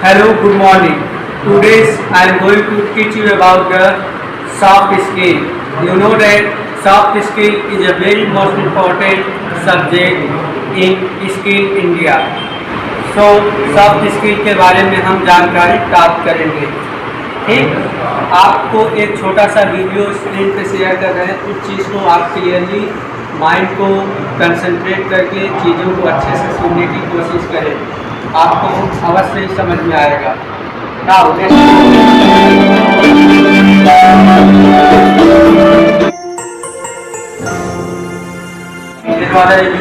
Hello, good morning. Today I am going to teach you about the soft skill. You know that soft skill is a very most important subject in skill India. So soft skill के बारे में हम जानकारी प्राप्त करेंगे। ठीक, आपको एक छोटा सा वीडियो स्क्रीन पे शेयर कर रहे हैं। उस चीज़ को आप क्लियरली माइंड को कंसंट्रेट करके चीज़ों को अच्छे से सुनने की कोशिश करें, आपको अवश्य ही समझ में आएगा।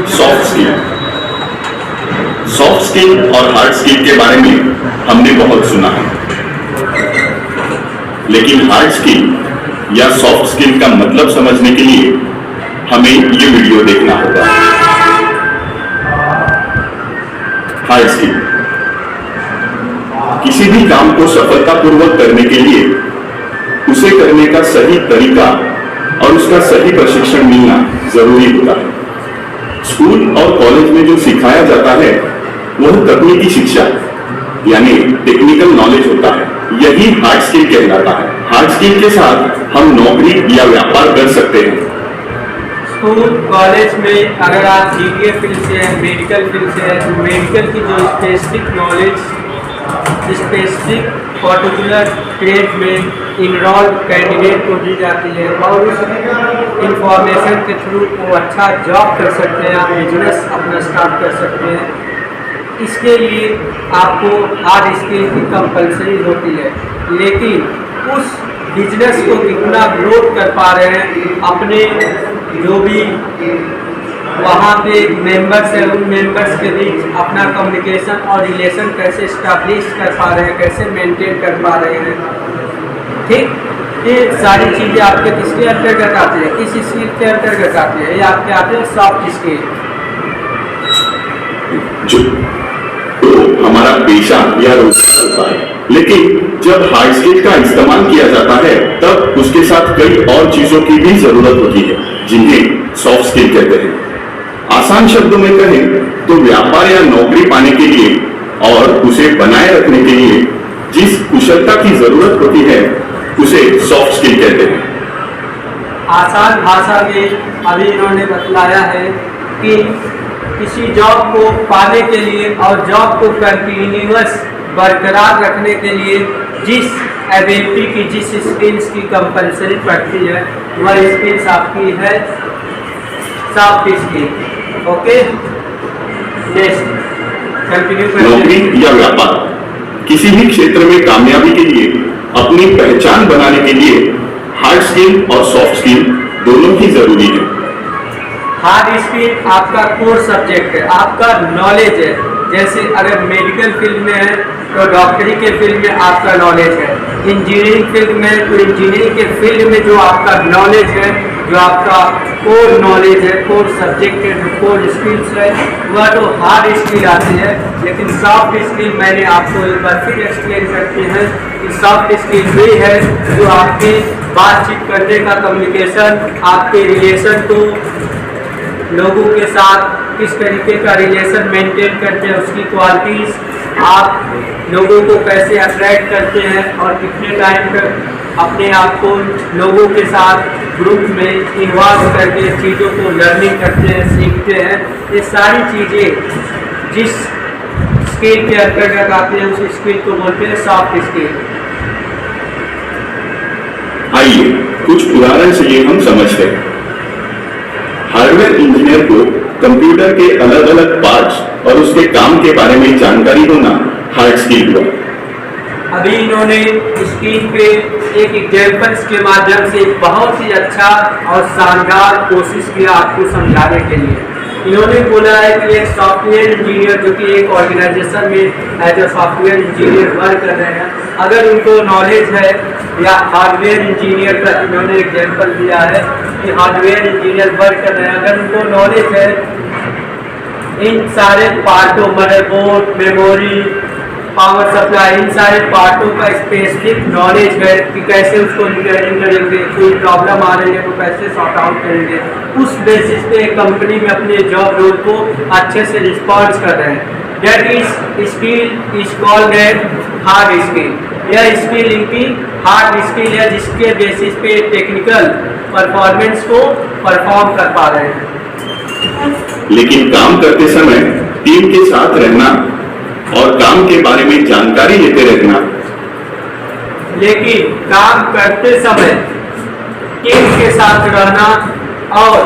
सॉफ्ट स्किल, सॉफ्ट स्किल और हार्ड स्किल के बारे में हमने बहुत सुना है, लेकिन हार्ड स्किल या सॉफ्ट स्किल का मतलब समझने के लिए हमें ये वीडियो देखना होगा। हार्ड स्किल किसी भी काम को सफलतापूर्वक करने के लिए उसे करने का सही तरीका और उसका सही प्रशिक्षण मिलना जरूरी होता है। स्कूल और कॉलेज में जो सिखाया जाता है वह तकनीकी शिक्षा यानी टेक्निकल नॉलेज होता है, यही हार्ड स्किल कहलाता है। हार्ड स्किल के साथ हम नौकरी या व्यापार कर सकते हैं। स्कूल कॉलेज में अगर आप जीके फील्ड से हैं, मेडिकल फील्ड से हैं, तो मेडिकल की जो specific knowledge specific particular trade में इनरोल्ड कैंडिडेट को दी जाती है और उस इंफॉर्मेशन के थ्रू वो अच्छा जॉब कर सकते हैं, आप बिजनेस अपना स्टार्ट कर सकते हैं। इसके लिए आपको हार्ड स्किल की कंपलसरी होती है, लेकिन उस बिजनेस को कितना ग्रोथ कर पा रहे हैं, अपने जो भी वहाँ पे मेंबर्स हैं उन मेंबर्स के बीच अपना कम्युनिकेशन और रिलेशन कैसे स्टैब्लिश कर पा रहे हैं, कैसे मेंटेन कर पा रहे हैं। ठीक, ये सारी चीज़ें आपके किसके अंतर्गत आती है, किस स्किल के अंतर्गत आती है, ये आपके आते हैं सॉफ्ट स्किल। जो तो हमारा पेशा या रोजगार होता है, लेकिन जब हार्ड स्किल का इस्तेमाल किया जाता है तब उसके साथ कई और चीजों की भी जरूरत होती है जिन्हें सॉफ्ट स्किल कहते हैं। आसान शब्दों में कहें तो व्यापार या नौकरी पाने के लिए और उसे बनाए रखने के लिए जिस कुशलता की जरूरत होती है उसे सॉफ्ट स्किल कहते हैं। आसान भाषा में अभी इन्होंने बतलाया है कि किसी जॉब को पाने के लिए और जॉब को कंटिन्यूअस बरकरार रखने के लिए जिस एबिलिटी की, जिस स्किल्स की कंपलसरी पड़ती है वह स्किल्स आपकी है soft skill. Okay, next continue करें। नौकरी या व्यापार किसी भी क्षेत्र में कामयाबी के लिए अपनी पहचान बनाने के लिए हार्ड स्किल और सॉफ्ट स्किल दोनों ही जरूरी है। हार्ड स्किल आपका कोर सब्जेक्ट है, आपका नॉलेज है। जैसे अगर मेडिकल फील्ड में है तो डॉक्टरी के फील्ड में आपका नॉलेज है, इंजीनियरिंग फील्ड में तो इंजीनियरिंग के फील्ड में जो आपका नॉलेज है, जो आपका कोर नॉलेज है, कोर सब्जेक्ट है, जो कोर स्किल्स है, वह तो हार्ड स्किल आती है। लेकिन सॉफ्ट स्किल मैंने आपको एक बार फिर एक्सप्लेन करते हैं कि सॉफ्ट स्किल वे है जो आपके बातचीत करने का कम्युनिकेशन, आपके रिलेशन को लोगों के साथ किस तरीके का रिलेशन मेंटेन करते हैं, उसकी क्वालिटीज़, आप लोगों को कैसे अट्रैक्ट करते हैं और कितने टाइम तक अपने आप को लोगों के साथ ग्रुप में इन्वॉल्व करके चीज़ों को लर्निंग करते हैं, सीखते हैं। ये सारी चीज़ें जिस स्किल के अंतर्गत आती है उस स्किल को बोलते हैं सॉफ्ट स्किल। आइए कुछ उदाहरण से ये हम समझते हैं। हार्डवेयर इंजीनियर को कंप्यूटर के अलग अलग पार्ट्स और उसके काम के बारे में जानकारी होना हार्ड स्किल हुआ। अभी इन्होंने स्क्रीन पे एक एग्जाम्पल्स के माध्यम से बहुत ही अच्छा और शानदार कोशिश किया आपको समझाने के लिए। इन्होंने बोला है कि एक सॉफ्टवेयर इंजीनियर जो कि एक ऑर्गेनाइजेशन में as a software engineer work कर रहे हैं, अगर उनको नॉलेज है या हार्डवेयर इंजीनियर का इन्होंने एग्जाम्पल दिया है कि हार्डवेयर इंजीनियर वर्क कर रहे हैं, अगर उनको नॉलेज है इन सारे पार्टों, मदरबोर्ड, मेमोरी, पावर सप्लाई, इन सारे पार्टों का स्पेसिफिक नॉलेज है कि कैसे उसको रिपेयरिंग करेंगे, कोई प्रॉब्लम आ रही है तो कैसे सॉर्ट आउट करेंगे, उस बेसिस पे कंपनी में अपने जॉब रोल को अच्छे से रिस्पॉन्स कर रहे हैं। That is skill is called hard skill. यह स्किल इनकी हार्ड स्किल है जिसके बेसिस पे टेक्निकल परफॉर्मेंस को परफॉर्म कर पा रहे हैं। लेकिन काम करते समय टीम के साथ रहना और काम के बारे में जानकारी लेते रहना, लेकिन काम करते समय टीम के साथ रहना और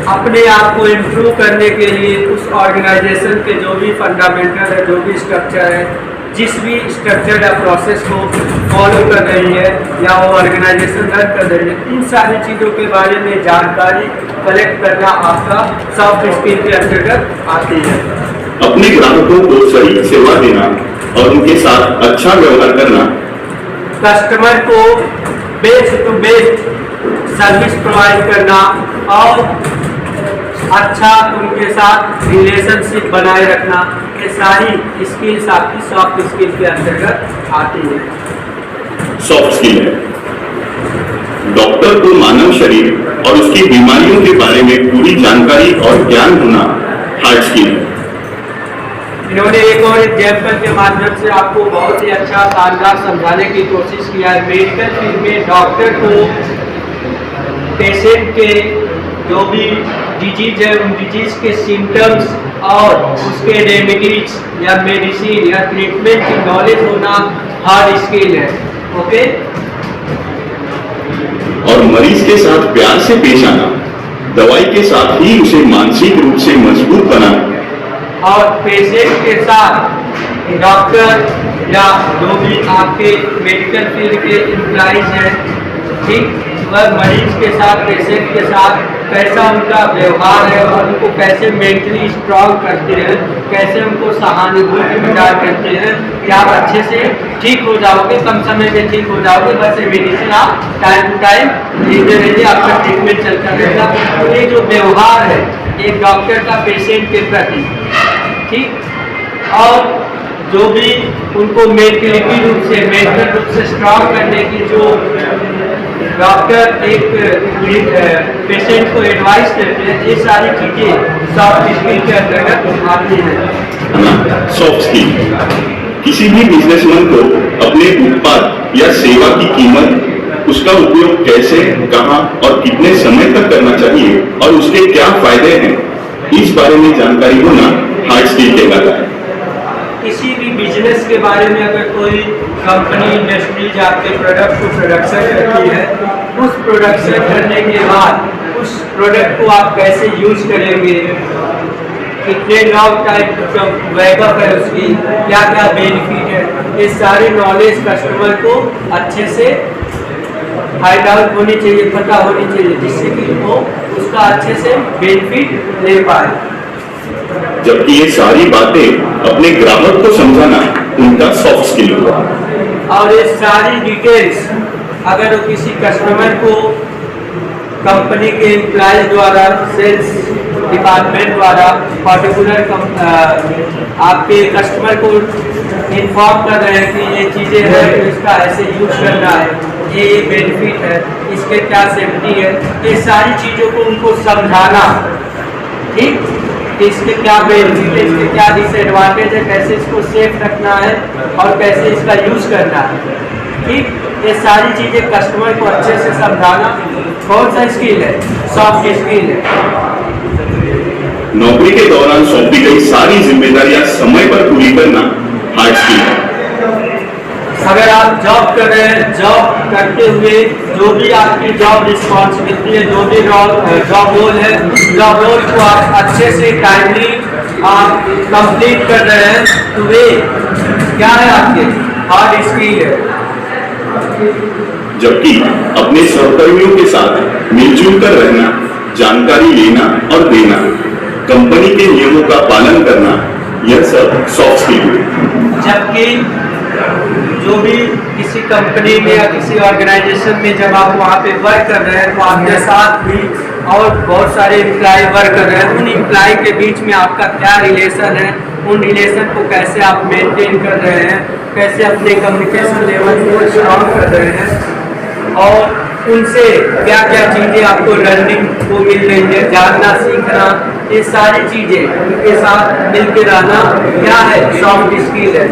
अपने आप को इम्प्रूव करने के लिए उस ऑर्गेनाइजेशन के जो भी फंडामेंटल है, जो भी स्ट्रक्चर है, जिस भी स्ट्रक्चर या प्रोसेस को फॉलो कर रही है या वो ऑर्गेनाइजेशन रन कर रही है, इन सारी चीज़ों के बारे में जानकारी कलेक्ट करना आपका सॉफ्ट स्किल के अंतर्गत आती है। अपने ग्राहकों को सही सेवा देना और उनके साथ अच्छा व्यवहार करना, कस्टमर को best to best service provide करना और अच्छा उनके साथ रिलेशनशिप बनाए रखना, ये सारी स्किल्स आपकी सॉफ्ट स्किल के अंतर्गत आती है। सॉफ्ट स्किल है। डॉक्टर को मानव शरीर और उसकी बीमारियों के बारे में पूरी जानकारी और ज्ञान होना हार्ड स्किल है। इन्होंने एक और एग्जाम्पल के माध्यम से आपको बहुत ही अच्छा शानदार समझाने की कोशिश किया है। मेडिकल फील्ड में डॉक्टर को पेशेंट के जो भी डिजीज है, उन डिजीज के सिम्टम्स और उसके रेमेडीज या मेडिसिन या ट्रीटमेंट की नॉलेज होना हार्ड स्किल है। ओके। और मरीज के साथ प्यार से पेश आना, दवाई के साथ ही उसे मानसिक रूप से मजबूत बनाना, और पेशेंट के साथ डॉक्टर या जो भी आपके मेडिकल फील्ड के एम्प्लॉइज हैं, ठीक, वह मरीज के साथ, पेशेंट के साथ कैसा उनका व्यवहार है और उनको कैसे मेंटली स्ट्रांग करते हैं, कैसे उनको सहानुभूति प्रदान करते हैं कि आप अच्छे से ठीक हो जाओगे, कम समय में ठीक हो जाओगे, बस ये मेडिसिन आप टाइम टू टाइम लेते रहिए, आपका ट्रीटमेंट चलता रहेगा। तो ये जो व्यवहार है एक डॉक्टर का पेशेंट के प्रति, ठीक, और जो भी उनको मेंटल रूप से स्ट्रांग करने की जो डॉक्टर एक पेशेंट को एडवाइस देते हैं, ये सारी चीजें सॉफ्ट स्किल के अंतर्गत आती है। सॉफ्ट स्किल किसी भी बिजनेसमैन को अपने उत्पाद या सेवा की कीमत, उसका उपयोग कैसे, कहां और कितने समय तक करना चाहिए और उसके क्या फायदे हैं, इस बारे में जानकारी होना हार्ड स्किल कहलाता है। किसी भी बिजनेस के बारे में अगर कोई कंपनी, इंडस्ट्रीज आपके प्रोडक्ट को प्रोडक्शन करती है, उस प्रोडक्शन करने के बाद उस प्रोडक्ट को आप कैसे यूज करेंगे, कितने लॉन्ग टाइम का बैकअप है उसकी, क्या क्या बेनिफिट है, ये सारी नॉलेज कस्टमर को अच्छे से फाइंड आउट होनी चाहिए, पता होनी चाहिए, जिससे कि वो उसका अच्छे से बेनिफिट ले पाए। जबकि ये सारी बातें अपने ग्राहक को समझाना उनका सॉफ्ट स्किल होगा। और ये सारी डिटेल्स अगर वो किसी कस्टमर को कंपनी के एम्प्लॉय द्वारा, सेल्स डिपार्टमेंट द्वारा पर्टिकुलर आपके कस्टमर को इन्फॉर्म कर रहे हैं कि ये चीज़ें हैं, तो इसका ऐसे यूज करना है, ये बेनिफिट है, इसके क्या सेफ्टी है, ये सारी चीज़ों को उनको समझाना, ठीक, इसके क्या बेनिफिट है, इसके क्या डिसएडवांटेज है, कैसे इसको सेफ रखना है और कैसे इसका यूज करना है, ठीक, ये सारी चीजें कस्टमर को अच्छे से समझाना कौन सा स्किल है, सॉफ्ट स्किल है। नौकरी के दौरान सौंपी गई सारी जिम्मेदारियां समय पर पूरी करना हार्ड स्किल है। अगर आप जॉब कर रहे हैं, जॉब करते हुए जो भी आपकी जॉब रिस्पॉन्सिबिलिटी है, जो भी जॉब रोल है, जॉब रोल को आप अच्छे से टाइमली आप कंप्लीट कर रहे हैं, तो वे क्या है, आपके हार्ड स्किल है। जबकि अपने सहकर्मियों के साथ मिलजुल कर रहना, जानकारी लेना और देना, कंपनी के नियमों का पालन करना, यह सब सॉफ्ट स्किल है। जबकि जो भी किसी कंपनी में या किसी ऑर्गेनाइजेशन में जब आप वहाँ पे वर्क कर रहे हैं, तो आपके साथ भी और बहुत सारे एम्प्लॉय वर्क कर रहे हैं, उन एम्प्लॉय के बीच में आपका क्या रिलेशन है, उन रिलेशन को कैसे आप मेंटेन कर रहे हैं, कैसे अपने कम्युनिकेशन लेवल को स्ट्रॉन्ग कर रहे हैं और उनसे क्या क्या चीज़ें आपको लर्निंग को मिल रही है, जानना, सीखना, ये सारी चीज़ें उनके साथ मिल के रहना क्या है, सॉफ्ट स्किल है।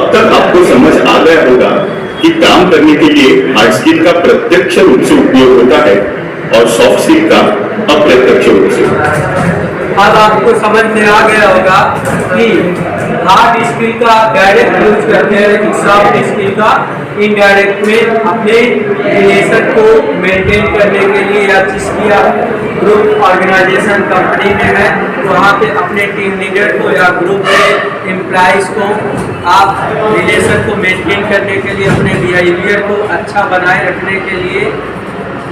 अब तक आपको समझ आ गया होगा कि काम करने के लिए हार्ड स्किल का प्रत्यक्ष रूप से उपयोग होता है और सॉफ्ट स्किल का अप्रत्यक्ष रूप से। अब आपको समझ में आ गया होगा कि हार्ड स्किल का डायरेक्ट यूज करते हैं, लेकिन सॉफ्ट स्किल का इनडायरेक्ट में अपने रिलेशन को मेंटेन करने के लिए, या जिसकी आप ग्रुप ऑर्गेनाइजेशन कंपनी में है वहाँ पे अपने टीम लीडर को या ग्रुप के एम्प्लॉइज को आप रिलेशन को मेंटेन करने के लिए, अपने बिहेवियर को अच्छा बनाए रखने के लिए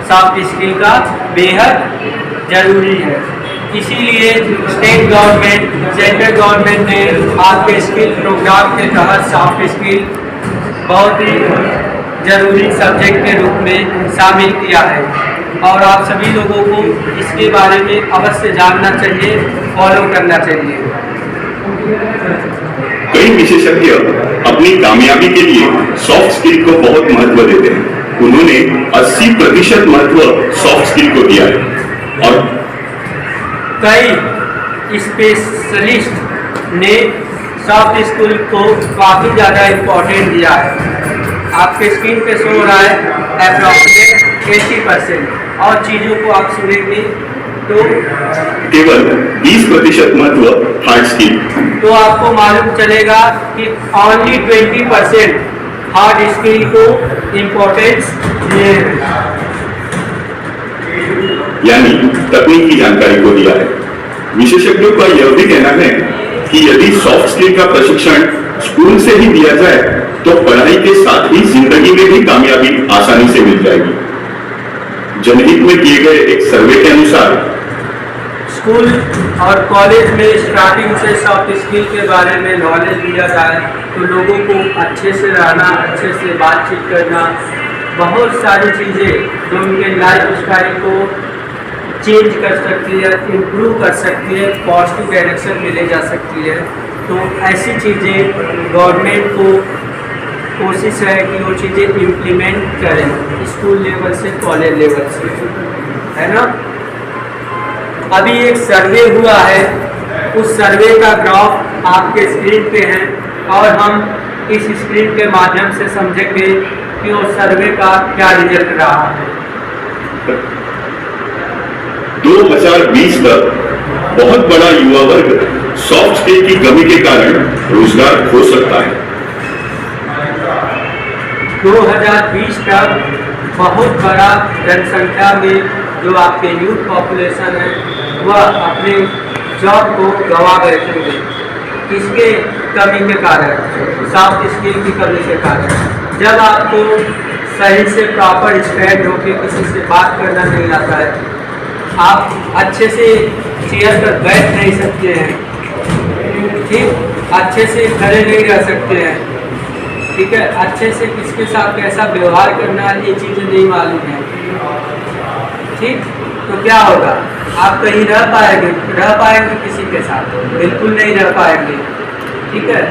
सॉफ्ट स्किल का बेहद जरूरी है। इसीलिए स्टेट गवर्नमेंट, सेंट्रल गवर्नमेंट ने आपके स्किल प्रोग्राम के तहत सॉफ्ट स्किल बहुत ही जरूरी सब्जेक्ट के रूप में शामिल किया है और आप सभी लोगों को इसके बारे में अवश्य जानना चाहिए, फॉलो करना चाहिए। कई विशेषज्ञ अपनी कामयाबी के लिए सॉफ्ट स्किल को बहुत महत्व देते हैं। उन्होंने 80% महत्व सॉफ्ट स्किल को दिया है और कई स्पेशलिस्ट ने सॉफ्ट स्किल को काफ़ी ज़्यादा इम्पोर्टेंट दिया है। आपके स्क्रीन पे शो हो रहा है अप्रॉक्सीमेट 80%, और चीज़ों को आप सुनेंगे तो केवल 20% महत्व हार्ड स्किल। तो आपको मालूम चलेगा कि ओनली 20% हार्ड स्किल को इम्पोर्टेंस दिए हैं, यानी तकनीकी जानकारी को दिया है। विशेषज्ञों का यह भी कहना है कि यदि सॉफ्ट स्किल का प्रशिक्षण स्कूल से ही दिया जाए तो पढ़ाई के साथ ही जिंदगी में भी कामयाबी आसानी से मिल जाएगी। जनहित में किए गए एक सर्वे के अनुसार स्कूल और कॉलेज में स्टार्टिंग से सॉफ्ट स्किल के बारे में नॉलेज दिया जाए तो लोगों को अच्छे से रहना, अच्छे से बातचीत करना, बहुत सारी चीज़ें जो उनके लाइफ स्टाइल को चेंज कर सकती है, इम्प्रूव कर सकती है, पॉजिटिव डायरेक्शन में ले जा सकती है। तो ऐसी चीज़ें गवर्नमेंट को कोशिश है कि वो चीज़ें इम्प्लीमेंट करें स्कूल लेवल से, कॉलेज लेवल से, है ना। अभी एक सर्वे हुआ है, उस सर्वे का ग्राफ आपके स्क्रीन पे है और हम इस स्क्रीन के माध्यम से समझेंगे कि वो सर्वे का क्या रिजल्ट रहा है। 2020 तक बहुत बड़ा युवा वर्ग सॉफ्ट स्किल की कमी के कारण रोजगार खो सकता है। 2020 तक बहुत बड़ा जनसंख्या में जो आपके यूथ पॉपुलेशन है वह अपने जॉब को गंवा बैठेंगे। किसके कमी के कारण? सॉफ्ट स्किल की कमी के कारण। जब आपको सही से प्रॉपर स्टैंड होकर किसी से बात करना नहीं आता है, आप अच्छे से चेयर पर बैठ नहीं सकते हैं, ठीक, अच्छे से खड़े नहीं रह सकते हैं, ठीक है, अच्छे से किसके साथ कैसा व्यवहार करना है ये चीज़ें नहीं मालूम है, ठीक, तो क्या होगा? आप कहीं रह पाएंगे किसी के साथ? बिल्कुल नहीं रह पाएंगे, ठीक है।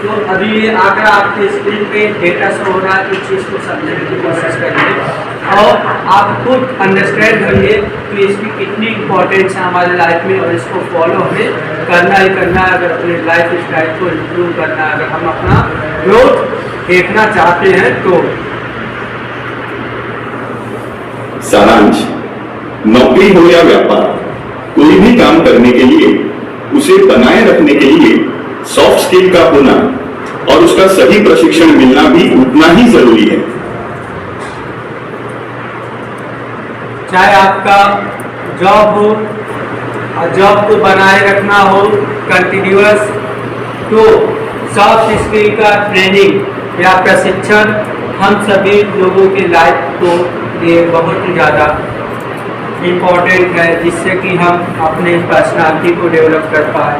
तो अभी ये आंकड़ा आपके स्क्रीन पे डेटा शो हो रहा है, इस चीज़ को समझने की कोशिश करिए और आप खुद अंडरस्टैंड करिए कि इसकी कितनी इम्पोर्टेंस है हमारे लाइफ में और इसको फॉलो हमें करना ही करना है। अगर अपने लाइफ स्टाइल को इम्प्रूव करना है, अगर हम अपना ग्रोथ देखना चाहते हैं तो। सारांश: नौकरी हो या व्यापार, कोई भी काम करने के लिए उसे बनाए रखने के लिए सॉफ्ट स्किल का होना और उसका सही प्रशिक्षण मिलना भी उतना ही जरूरी है। चाहे आपका जॉब हो और जॉब को बनाए रखना हो कंटिन्यूअस, तो सॉफ्ट स्किल का ट्रेनिंग या प्रशिक्षण हम सभी लोगों के लाइफ को लिए बहुत ही ज़्यादा इम्पोर्टेंट है, जिससे कि हम अपने पर्सनालिटी को डेवलप कर पाए,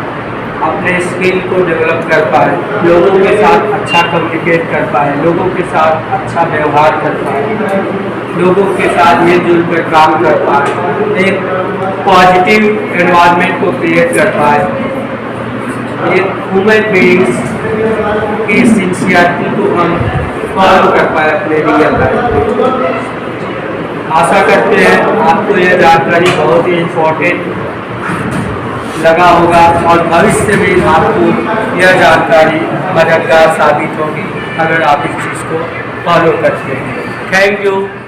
अपने स्किल को डेवलप कर पाए, लोगों के साथ अच्छा कम्युनिकेट कर पाए, लोगों के साथ अच्छा व्यवहार कर पाए, लोगों के साथ मिलजुल कर काम कर पाए, एक पॉजिटिव एनवायरनमेंट को क्रिएट कर पाए, एक ह्यूमन बीइंग्स की सिंसियरिटी को हम फॉलो कर पाए अपने रियल लाइफ। आशा करते हैं आपको यह जानकारी बहुत ही इम्पोर्टेंट लगा होगा और भविष्य में आपको यह जानकारी मददगार साबित होगी अगर आप इस चीज़ को फॉलो करते हैं। Thank you.